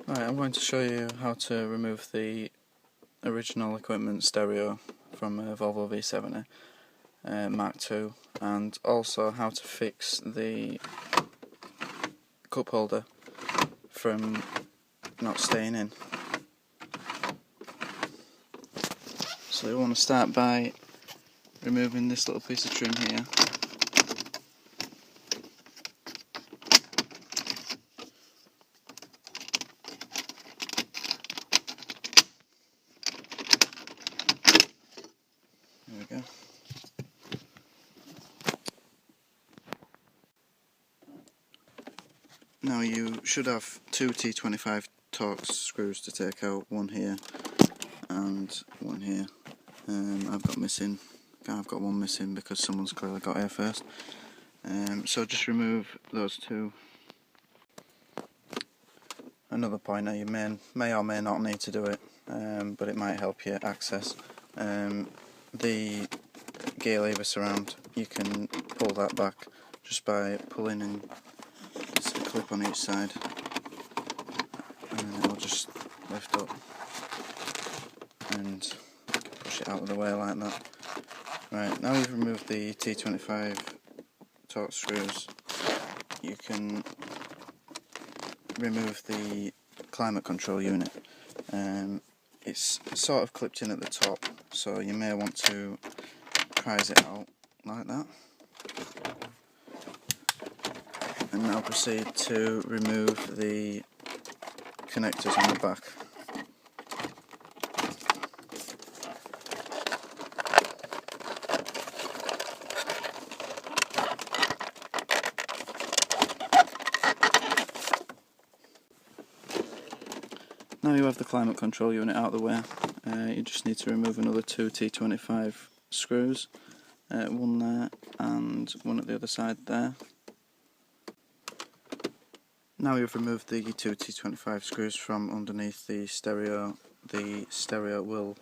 Right, I'm going to show you how to remove the original equipment stereo from a Volvo V70 Mark II, and also how to fix the cup holder from not staying in. So you want to start by removing this little piece of trim here. There we go. Now you should have two T25 Torx screws to take out, one here and one here. I've got one missing because someone's clearly got here first. So just remove those two. Another pointer, you may or may not need to do it, but it might help you access. The gear lever surround, you can pull that back just by pulling in. It's a clip on each side, and it will just lift up and push it out of the way like that. Right, now you've removed the T25 Torx screws, you can remove the climate control unit. It's sort of clipped in at the top, so you may want to prise it out like that. And now proceed to remove the connectors on the back. Now you have the climate control unit out of the way, you just need to remove another two T25 screws, one there and one at the other side there. Now you've removed the two T25 screws from underneath the stereo will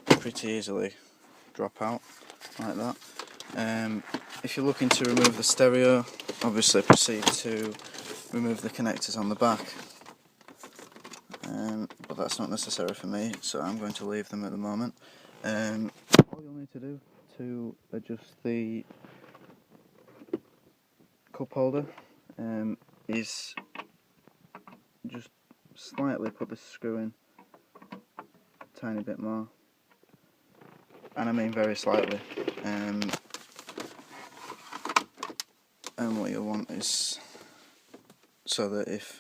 pretty easily drop out like that. If you're looking to remove the stereo, obviously proceed to remove the connectors on the back. But that's not necessary for me, so I'm going to leave them at the moment. All you'll need to do to adjust the cup holder is just slightly put the screw in a tiny bit more, and I mean very slightly. And what you'll want is so that if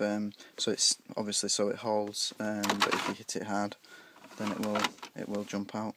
so it's obviously so it holds, but if you hit it hard, then it will jump out.